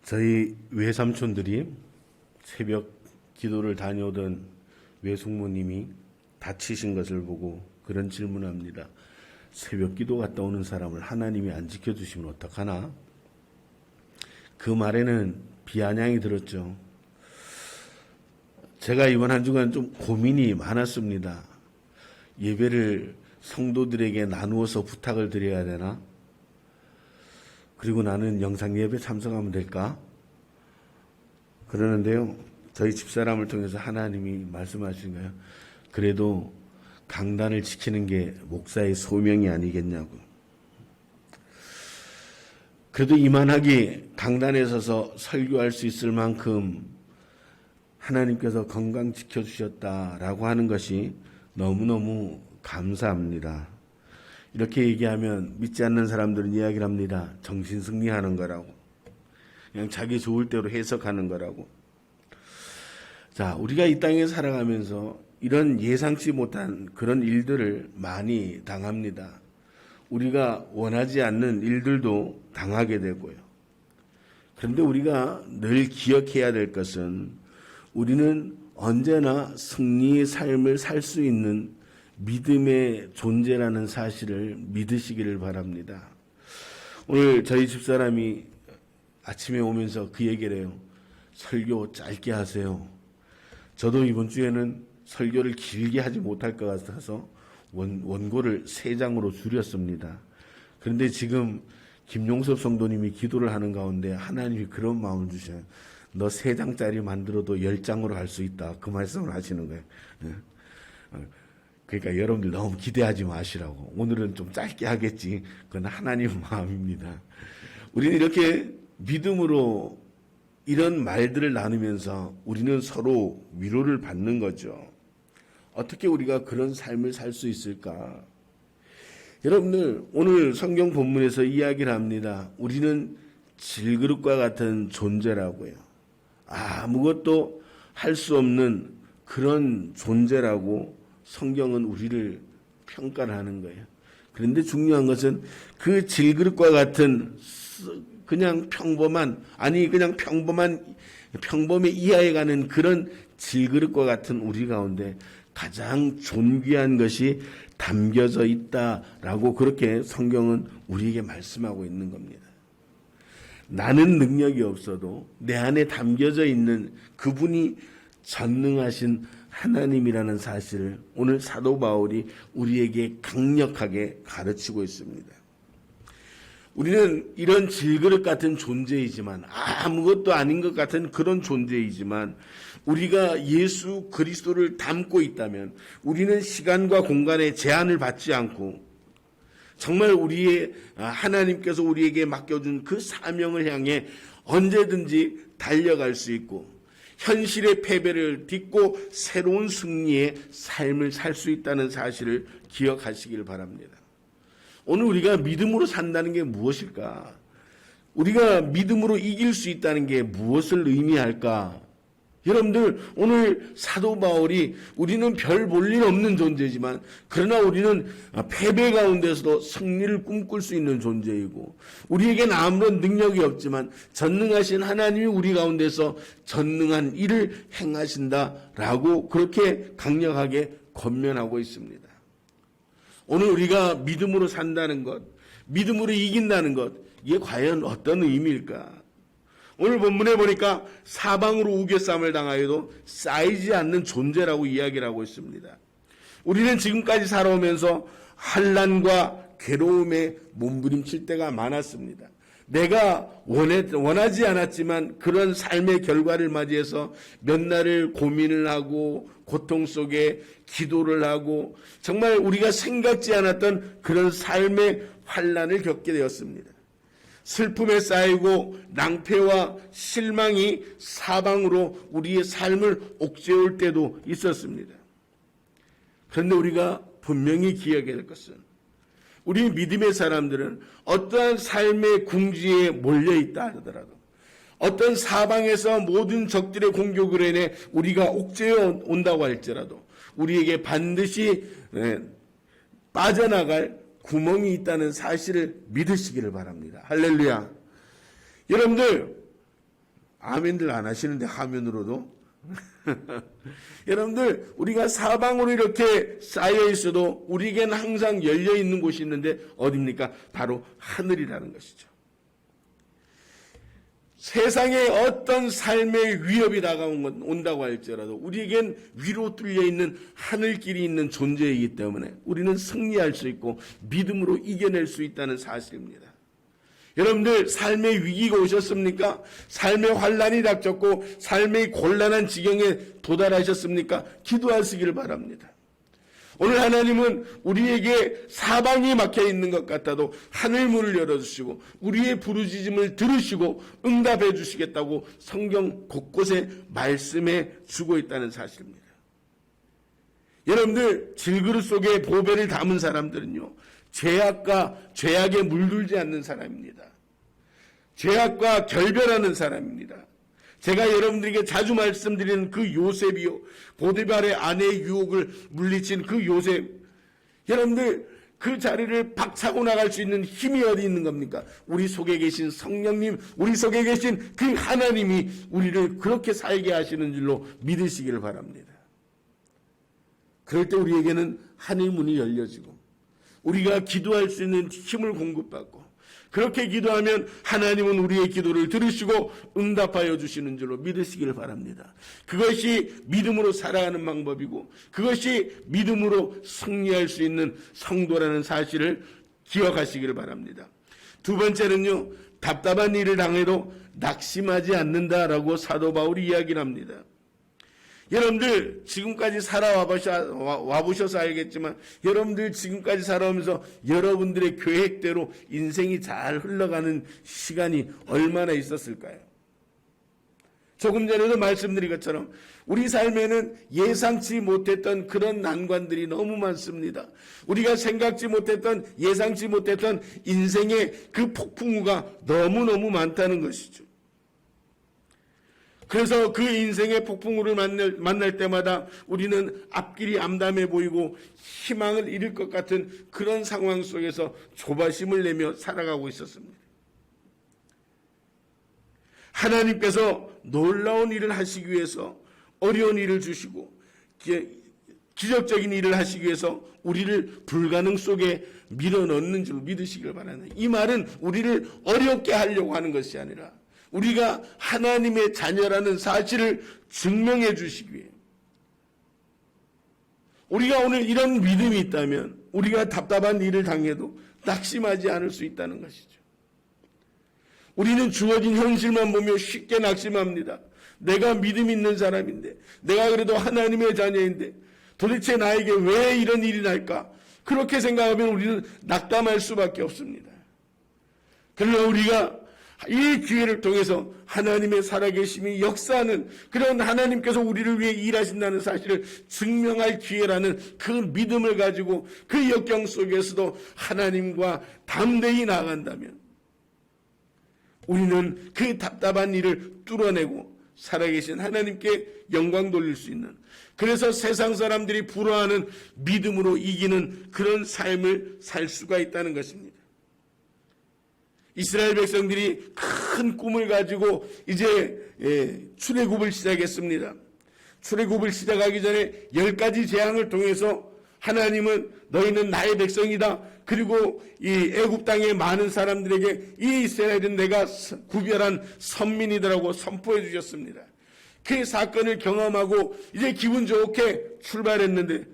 저희 외삼촌들이 새벽 기도를 다녀오던 외숙모님이 다치신 것을 보고 그런 질문을 합니다. 새벽 기도 갔다 오는 사람을 하나님이 안 지켜주시면 어떡하나? 그 말에는 비아냥이 들었죠. 제가 이번 한 주간 좀 고민이 많았습니다. 예배를 성도들에게 나누어서 부탁을 드려야 되나? 그리고 나는 영상 예배 참석하면 될까? 그러는데요, 저희 집사람을 통해서 하나님이 말씀하신 거예요. 그래도 강단을 지키는 게 목사의 소명이 아니겠냐고. 그래도 이만하게 강단에 서서 설교할 수 있을 만큼 하나님께서 건강 지켜주셨다라고 하는 것이 너무너무 감사합니다. 이렇게 얘기하면 믿지 않는 사람들은 이야기를 합니다. 정신승리하는 거라고. 그냥 자기 좋을 대로 해석하는 거라고. 자, 우리가 이 땅에 살아가면서 이런 예상치 못한 그런 일들을 많이 당합니다. 우리가 원하지 않는 일들도 당하게 되고요. 그런데 우리가 늘 기억해야 될 것은 우리는 언제나 승리의 삶을 살 수 있는 믿음의 존재라는 사실을 믿으시기를 바랍니다. 오늘 저희 집사람이 아침에 오면서 그 얘기를 해요. 설교 짧게 하세요. 저도 이번 주에는 설교를 길게 하지 못할 것 같아서 원고를 3장으로 줄였습니다. 그런데 지금 김용섭 성도님이 기도를 하는 가운데 하나님이 그런 마음을 주셔요. 너 3장짜리 만들어도 10장으로 할 수 있다. 그 말씀을 하시는 거예요. 그러니까 여러분들 너무 기대하지 마시라고. 오늘은 좀 짧게 하겠지. 그건 하나님 마음입니다. 우리는 이렇게 믿음으로 이런 말들을 나누면서 우리는 서로 위로를 받는 거죠. 어떻게 우리가 그런 삶을 살 수 있을까? 여러분들 오늘 성경 본문에서 이야기를 합니다. 우리는 질그릇과 같은 존재라고요. 아무것도 할 수 없는 그런 존재라고 성경은 우리를 평가를 하는 거예요. 그런데 중요한 것은 그 질그릇과 같은 그냥 평범에 이하에 가는 그런 질그릇과 같은 우리 가운데 가장 존귀한 것이 담겨져 있다라고 그렇게 성경은 우리에게 말씀하고 있는 겁니다. 나는 능력이 없어도 내 안에 담겨져 있는 그분이 전능하신 하나님이라는 사실을 오늘 사도 바울이 우리에게 강력하게 가르치고 있습니다. 우리는 이런 질그릇 같은 존재이지만 아무것도 아닌 것 같은 그런 존재이지만 우리가 예수 그리스도를 담고 있다면 우리는 시간과 공간의 제한을 받지 않고 정말 하나님께서 우리에게 맡겨준 그 사명을 향해 언제든지 달려갈 수 있고 현실의 패배를 딛고 새로운 승리의 삶을 살 수 있다는 사실을 기억하시길 바랍니다. 오늘 우리가 믿음으로 산다는 게 무엇일까? 우리가 믿음으로 이길 수 있다는 게 무엇을 의미할까? 여러분들 오늘 사도 바울이 우리는 별 볼 일 없는 존재지만 그러나 우리는 패배 가운데서도 승리를 꿈꿀 수 있는 존재이고 우리에게는 아무런 능력이 없지만 전능하신 하나님이 우리 가운데서 전능한 일을 행하신다라고 그렇게 강력하게 권면하고 있습니다. 오늘 우리가 믿음으로 산다는 것, 믿음으로 이긴다는 것, 이게 과연 어떤 의미일까? 오늘 본문에 보니까 사방으로 우겨쌈을 당하여도 쌓이지 않는 존재라고 이야기를 하고 있습니다. 우리는 지금까지 살아오면서 환난과 괴로움에 몸부림칠 때가 많았습니다. 내가 원하지 않았지만 그런 삶의 결과를 맞이해서 몇 날을 고민을 하고 고통 속에 기도를 하고 정말 우리가 생각지 않았던 그런 삶의 환난을 겪게 되었습니다. 슬픔에 쌓이고 낭패와 실망이 사방으로 우리의 삶을 옥죄올 때도 있었습니다. 그런데 우리가 분명히 기억해야 할 것은 우리 믿음의 사람들은 어떠한 삶의 궁지에 몰려있다 하더라도 어떤 사방에서 모든 적들의 공격으로 인해 우리가 옥죄어 온다고 할지라도 우리에게 반드시 빠져나갈 구멍이 있다는 사실을 믿으시기를 바랍니다. 할렐루야. 여러분들 아멘들 안 하시는데 화면으로도. 여러분들 우리가 사방으로 이렇게 쌓여 있어도 우리에게는 항상 열려 있는 곳이 있는데 어디입니까? 바로 하늘이라는 것이죠. 세상에 어떤 삶의 위협이 온다고 할지라도 우리에겐 위로 뚫려 있는 하늘길이 있는 존재이기 때문에 우리는 승리할 수 있고 믿음으로 이겨낼 수 있다는 사실입니다. 여러분들 삶의 위기가 오셨습니까? 삶의 환란이 닥쳤고 삶의 곤란한 지경에 도달하셨습니까? 기도하시기를 바랍니다. 오늘 하나님은 우리에게 사방이 막혀 있는 것 같아도 하늘문을 열어주시고 우리의 부르짖음을 들으시고 응답해 주시겠다고 성경 곳곳에 말씀해 주고 있다는 사실입니다. 여러분들 질그릇 속에 보배를 담은 사람들은요, 죄악과 죄악에 물들지 않는 사람입니다. 죄악과 결별하는 사람입니다. 제가 여러분들에게 자주 말씀드리는 그 요셉이요, 보디발의 아내의 유혹을 물리친 그 요셉, 여러분들 그 자리를 박차고 나갈 수 있는 힘이 어디 있는 겁니까? 우리 속에 계신 성령님, 우리 속에 계신 그 하나님이 우리를 그렇게 살게 하시는 줄로 믿으시기를 바랍니다. 그럴 때 우리에게는 하늘문이 열려지고 우리가 기도할 수 있는 힘을 공급받고, 그렇게 기도하면 하나님은 우리의 기도를 들으시고 응답하여 주시는 줄로 믿으시기를 바랍니다. 그것이 믿음으로 살아가는 방법이고 그것이 믿음으로 승리할 수 있는 성도라는 사실을 기억하시기를 바랍니다. 두 번째는요, 답답한 일을 당해도 낙심하지 않는다라고 사도 바울이 이야기를 합니다. 여러분들 지금까지 와보셔서 알겠지만 여러분들 지금까지 살아오면서 여러분들의 계획대로 인생이 잘 흘러가는 시간이 얼마나 있었을까요? 조금 전에도 말씀드린 것처럼 우리 삶에는 예상치 못했던 그런 난관들이 너무 많습니다. 우리가 생각지 못했던, 예상치 못했던 인생의 그 폭풍우가 너무너무 많다는 것이죠. 그래서 그 인생의 폭풍우를 만날 때마다 우리는 앞길이 암담해 보이고 희망을 잃을 것 같은 그런 상황 속에서 조바심을 내며 살아가고 있었습니다. 하나님께서 놀라운 일을 하시기 위해서 어려운 일을 주시고 기적적인 일을 하시기 위해서 우리를 불가능 속에 밀어넣는 줄 믿으시길 바랍니다. 이 말은 우리를 어렵게 하려고 하는 것이 아니라 우리가 하나님의 자녀라는 사실을 증명해 주시기 위해, 우리가 오늘 이런 믿음이 있다면 우리가 답답한 일을 당해도 낙심하지 않을 수 있다는 것이죠. 우리는 주어진 현실만 보며 쉽게 낙심합니다. 내가 믿음 있는 사람인데, 내가 그래도 하나님의 자녀인데 도대체 나에게 왜 이런 일이 날까? 그렇게 생각하면 우리는 낙담할 수밖에 없습니다. 그러나 우리가 이 기회를 통해서 하나님의 살아계심이 역사하는, 그런 하나님께서 우리를 위해 일하신다는 사실을 증명할 기회라는 그 믿음을 가지고 그 역경 속에서도 하나님과 담대히 나아간다면 우리는 그 답답한 일을 뚫어내고 살아계신 하나님께 영광 돌릴 수 있는, 그래서 세상 사람들이 부러워하는 믿음으로 이기는 그런 삶을 살 수가 있다는 것입니다. 이스라엘 백성들이 큰 꿈을 가지고 이제 출애굽을 시작했습니다. 출애굽을 시작하기 전에 10가지 재앙을 통해서 하나님은 너희는 나의 백성이다, 그리고 이 애굽 땅의 많은 사람들에게 이 이스라엘은 내가 구별한 선민이다라고 선포해 주셨습니다. 그 사건을 경험하고 이제 기분 좋게 출발했는데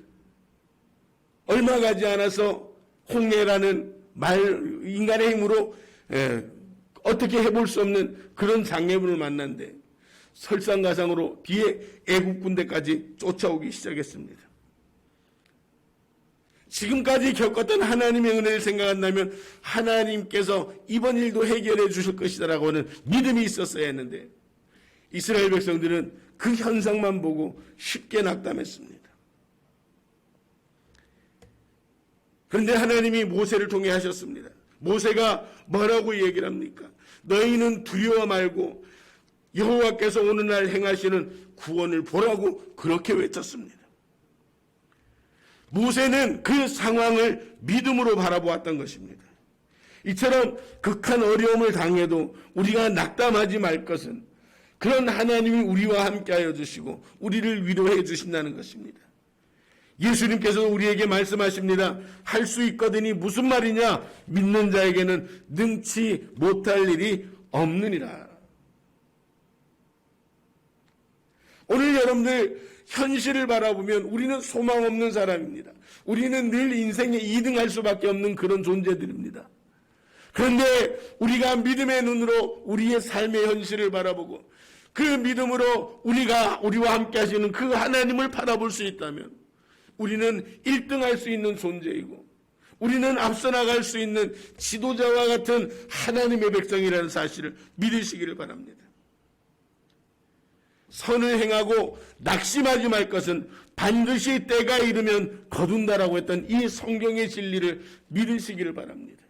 얼마 가지 않아서 홍해라는 인간의 힘으로 어떻게 해볼 수 없는 그런 장애물을 만났는데 설상가상으로 뒤에 애국 군대까지 쫓아오기 시작했습니다. 지금까지 겪었던 하나님의 은혜를 생각한다면 하나님께서 이번 일도 해결해 주실 것이다라고 하는 믿음이 있었어야 했는데 이스라엘 백성들은 그 현상만 보고 쉽게 낙담했습니다. 그런데 하나님이 모세를 통해 하셨습니다. 모세가 뭐라고 얘기를 합니까? 너희는 두려워 말고 여호와께서 오늘날 행하시는 구원을 보라고 그렇게 외쳤습니다. 모세는 그 상황을 믿음으로 바라보았던 것입니다. 이처럼 극한 어려움을 당해도 우리가 낙담하지 말 것은 그런 하나님이 우리와 함께하여 주시고 우리를 위로해 주신다는 것입니다. 예수님께서 우리에게 말씀하십니다. 할 수 있거든이 무슨 말이냐? 믿는 자에게는 능치 못할 일이 없느니라. 오늘 여러분들 현실을 바라보면 우리는 소망 없는 사람입니다. 우리는 늘 인생에 2등할 수밖에 없는 그런 존재들입니다. 그런데 우리가 믿음의 눈으로 우리의 삶의 현실을 바라보고 그 믿음으로 우리와 함께 하시는 그 하나님을 바라볼 수 있다면 우리는 1등할 수 있는 존재이고 우리는 앞서 나갈 수 있는 지도자와 같은 하나님의 백성이라는 사실을 믿으시기를 바랍니다. 선을 행하고 낙심하지 말 것은 반드시 때가 이르면 거둔다라고 했던 이 성경의 진리를 믿으시기를 바랍니다.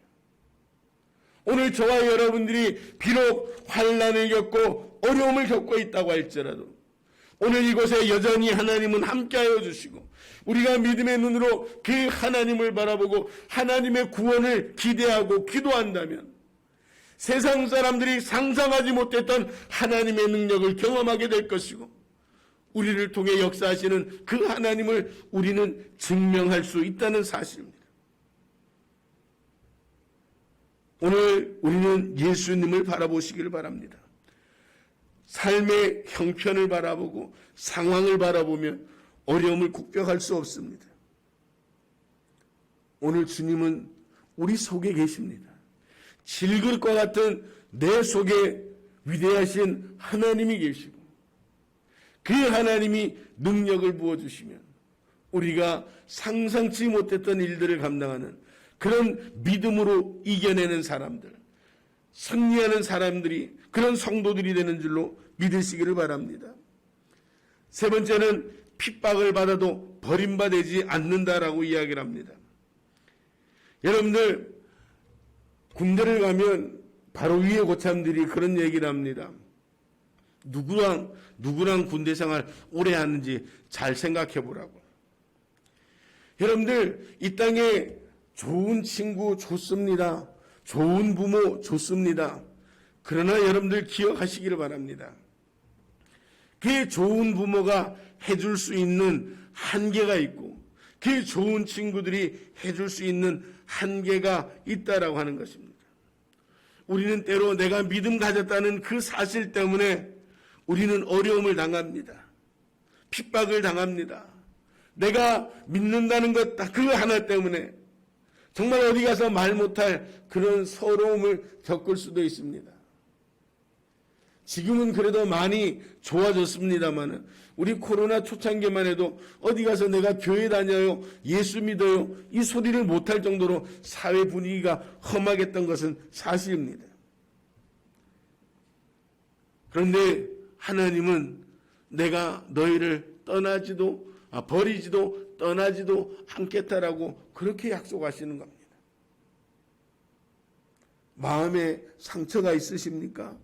오늘 저와 여러분들이 비록 환난을 겪고 어려움을 겪고 있다고 할지라도 오늘 이곳에 여전히 하나님은 함께하여 주시고 우리가 믿음의 눈으로 그 하나님을 바라보고 하나님의 구원을 기대하고 기도한다면 세상 사람들이 상상하지 못했던 하나님의 능력을 경험하게 될 것이고 우리를 통해 역사하시는 그 하나님을 우리는 증명할 수 있다는 사실입니다. 오늘 우리는 예수님을 바라보시기를 바랍니다. 삶의 형편을 바라보고 상황을 바라보면 어려움을 극복할 수 없습니다. 오늘 주님은 우리 속에 계십니다. 질그릇과 같은 내 속에 위대하신 하나님이 계시고 그 하나님이 능력을 부어주시면 우리가 상상치 못했던 일들을 감당하는 그런 믿음으로 이겨내는 사람들, 승리하는 사람들이 그런 성도들이 되는 줄로 믿으시기를 바랍니다. 세 번째는 핍박을 받아도 버림받지 않는다라고 이야기를 합니다. 여러분들 군대를 가면 바로 위에 고참들이 그런 얘기를 합니다. 누구랑 군대 생활 오래 하는지 잘 생각해 보라고. 여러분들 이 땅에 좋은 친구 좋습니다. 좋은 부모 좋습니다. 그러나 여러분들 기억하시기를 바랍니다. 그 좋은 부모가 해줄 수 있는 한계가 있고 그 좋은 친구들이 해줄 수 있는 한계가 있다라고 하는 것입니다. 우리는 때로 내가 믿음 가졌다는 그 사실 때문에 우리는 어려움을 당합니다. 핍박을 당합니다. 내가 믿는다는 것 그 하나 때문에 정말 어디 가서 말 못할 그런 서러움을 겪을 수도 있습니다. 지금은 그래도 많이 좋아졌습니다만 우리 코로나 초창기만 해도 어디 가서 내가 교회 다녀요, 예수 믿어요 이 소리를 못할 정도로 사회 분위기가 험하겠던 것은 사실입니다. 그런데 하나님은 내가 너희를 버리지도 떠나지도 않겠다라고 그렇게 약속하시는 겁니다. 마음에 상처가 있으십니까?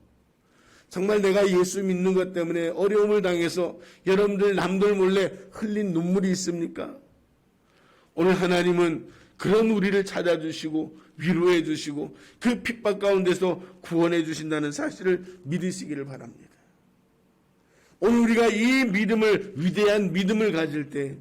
정말 내가 예수 믿는 것 때문에 어려움을 당해서 여러분들 남들 몰래 흘린 눈물이 있습니까? 오늘 하나님은 그런 우리를 찾아주시고 위로해 주시고 그 핍박 가운데서 구원해 주신다는 사실을 믿으시기를 바랍니다. 오늘 우리가 이 믿음을 위대한 믿음을 가질 때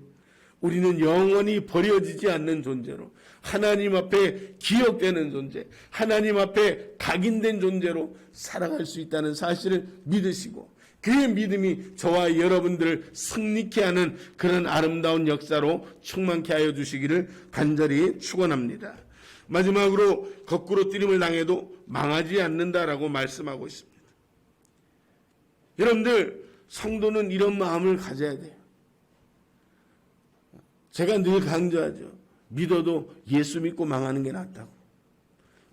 우리는 영원히 버려지지 않는 존재로 하나님 앞에 기억되는 존재, 하나님 앞에 각인된 존재로 살아갈 수 있다는 사실을 믿으시고 그 믿음이 저와 여러분들을 승리케 하는 그런 아름다운 역사로 충만케 하여 주시기를 간절히 축원합니다. 마지막으로 거꾸로 뛰림을 당해도 망하지 않는다라고 말씀하고 있습니다. 여러분들 성도는 이런 마음을 가져야 돼요. 제가 늘 강조하죠. 믿어도 예수 믿고 망하는 게 낫다고.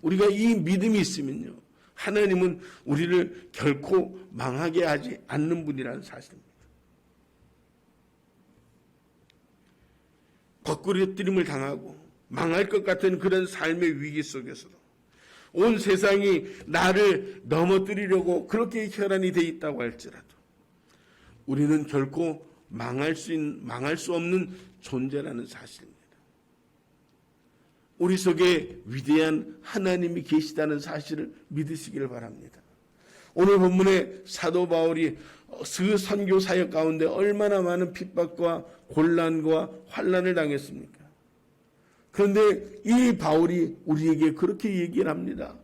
우리가 이 믿음이 있으면요. 하나님은 우리를 결코 망하게 하지 않는 분이라는 사실입니다. 거꾸로 뛰림을 당하고 망할 것 같은 그런 삶의 위기 속에서도 온 세상이 나를 넘어뜨리려고 그렇게 혈안이 돼 있다고 할지라도 우리는 결코 망할 수 없는 존재라는 사실입니다. 우리 속에 위대한 하나님이 계시다는 사실을 믿으시기를 바랍니다. 오늘 본문에 사도 바울이 그 선교 사역 가운데 얼마나 많은 핍박과 곤란과 환난을 당했습니까? 그런데 이 바울이 우리에게 그렇게 얘기를 합니다.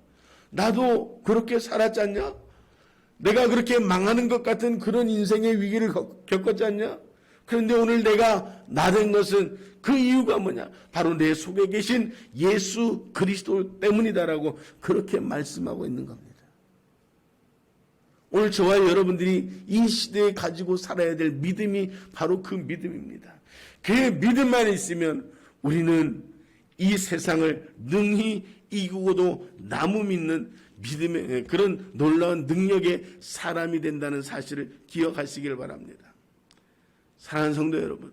나도 그렇게 살았지 않냐? 내가 그렇게 망하는 것 같은 그런 인생의 위기를 겪었지 않냐? 그런데 오늘 내가 나된 것은 그 이유가 뭐냐? 바로 내 속에 계신 예수 그리스도 때문이다라고 그렇게 말씀하고 있는 겁니다. 오늘 저와 여러분들이 이 시대에 가지고 살아야 될 믿음이 바로 그 믿음입니다. 그 믿음만 있으면 우리는 이 세상을 능히 이기고도 나무 믿는 믿음의 그런 놀라운 능력의 사람이 된다는 사실을 기억하시길 바랍니다. 사랑하는 성도 여러분,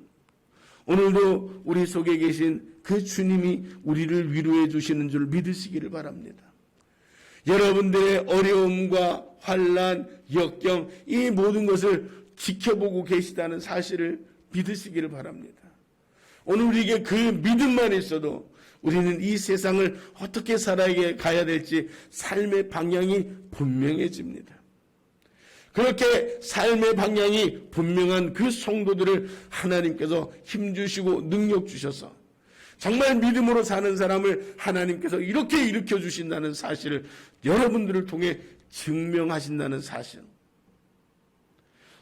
오늘도 우리 속에 계신 그 주님이 우리를 위로해 주시는 줄 믿으시기를 바랍니다. 여러분들의 어려움과 환난, 역경 이 모든 것을 지켜보고 계시다는 사실을 믿으시기를 바랍니다. 오늘 우리에게 그 믿음만 있어도 우리는 이 세상을 어떻게 살아가야 될지 삶의 방향이 분명해집니다. 그렇게 삶의 방향이 분명한 그 성도들을 하나님께서 힘주시고 능력 주셔서 정말 믿음으로 사는 사람을 하나님께서 이렇게 일으켜 주신다는 사실을 여러분들을 통해 증명하신다는 사실.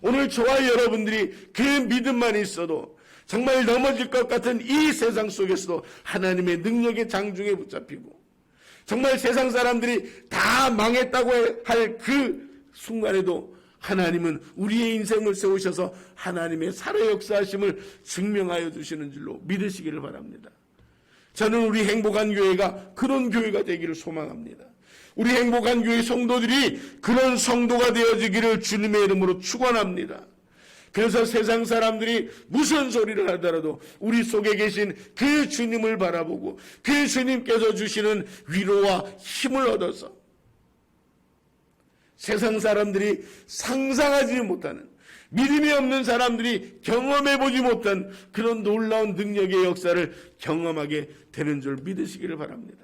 오늘 저와 여러분들이 그 믿음만 있어도 정말 넘어질 것 같은 이 세상 속에서도 하나님의 능력의 장중에 붙잡히고 정말 세상 사람들이 다 망했다고 할 그 순간에도 하나님은 우리의 인생을 세우셔서 하나님의 살아 역사하심을 증명하여 주시는 줄로 믿으시기를 바랍니다. 저는 우리 행복한 교회가 그런 교회가 되기를 소망합니다. 우리 행복한 교회 성도들이 그런 성도가 되어지기를 주님의 이름으로 축원합니다. 그래서 세상 사람들이 무슨 소리를 하더라도 우리 속에 계신 그 주님을 바라보고 그 주님께서 주시는 위로와 힘을 얻어서 세상 사람들이 상상하지 못하는 믿음이 없는 사람들이 경험해보지 못한 그런 놀라운 능력의 역사를 경험하게 되는 줄 믿으시기를 바랍니다.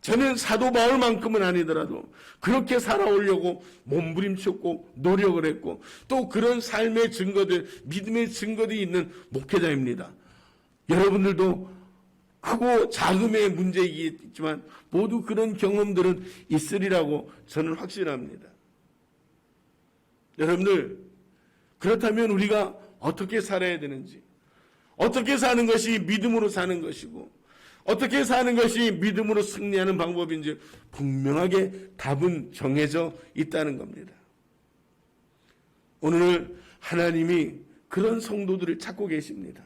저는 사도 바울만큼은 아니더라도 그렇게 살아오려고 몸부림쳤고 노력을 했고 또 그런 삶의 증거들, 믿음의 증거들이 있는 목회자입니다. 여러분들도 크고 작음의 문제이겠지만 모두 그런 경험들은 있으리라고 저는 확신합니다. 여러분들, 그렇다면 우리가 어떻게 살아야 되는지, 어떻게 사는 것이 믿음으로 사는 것이고 어떻게 사는 것이 믿음으로 승리하는 방법인지 분명하게 답은 정해져 있다는 겁니다. 오늘 하나님이 그런 성도들을 찾고 계십니다.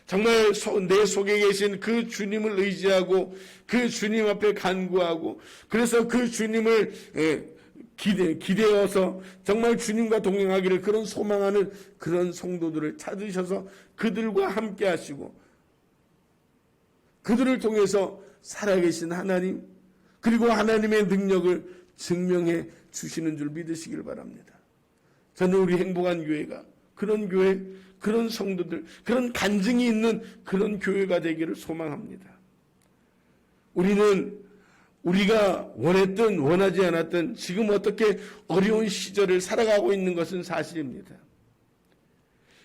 정말 내 속에 계신 그 주님을 의지하고 그 주님 앞에 간구하고 그래서 그 주님을 기대어서 정말 주님과 동행하기를 그런 소망하는 그런 성도들을 찾으셔서 그들과 함께 하시고 그들을 통해서 살아계신 하나님 그리고 하나님의 능력을 증명해 주시는 줄 믿으시길 바랍니다. 저는 우리 행복한 교회가 그런 교회, 그런 성도들, 그런 간증이 있는 그런 교회가 되기를 소망합니다. 우리는 우리가 원했든 원하지 않았든 지금 어떻게 어려운 시절을 살아가고 있는 것은 사실입니다.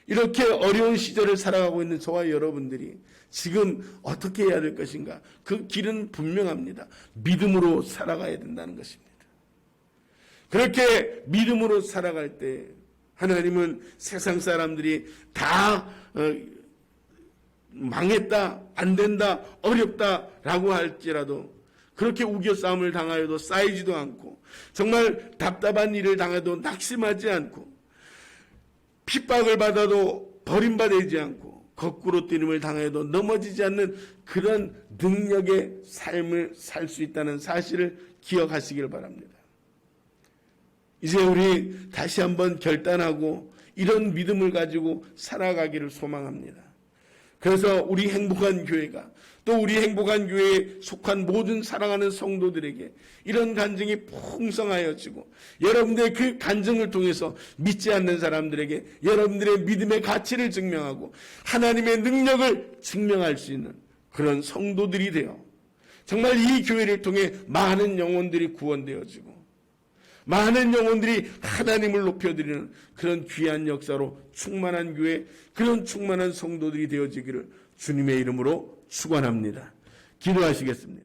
이렇게 어려운 시절을 살아가고 있는 저와 여러분들이 지금 어떻게 해야 될 것인가? 그 길은 분명합니다. 믿음으로 살아가야 된다는 것입니다. 그렇게 믿음으로 살아갈 때 하나님은 세상 사람들이 다 망했다, 안 된다, 어렵다라고 할지라도 그렇게 우겨싸움을 당하여도 쌓이지도 않고 정말 답답한 일을 당해도 낙심하지 않고 핍박을 받아도 버림받지 않고 거꾸로 뛰림을 당해도 넘어지지 않는 그런 능력의 삶을 살 수 있다는 사실을 기억하시길 바랍니다. 이제 우리 다시 한번 결단하고 이런 믿음을 가지고 살아가기를 소망합니다. 그래서 우리 행복한 교회가 또 우리 행복한 교회에 속한 모든 사랑하는 성도들에게 이런 간증이 풍성하여지고 여러분들의 그 간증을 통해서 믿지 않는 사람들에게 여러분들의 믿음의 가치를 증명하고 하나님의 능력을 증명할 수 있는 그런 성도들이 되어 정말 이 교회를 통해 많은 영혼들이 구원되어지고 많은 영혼들이 하나님을 높여드리는 그런 귀한 역사로 충만한 교회, 그런 충만한 성도들이 되어지기를 주님의 이름으로 축원합니다. 기도하시겠습니다.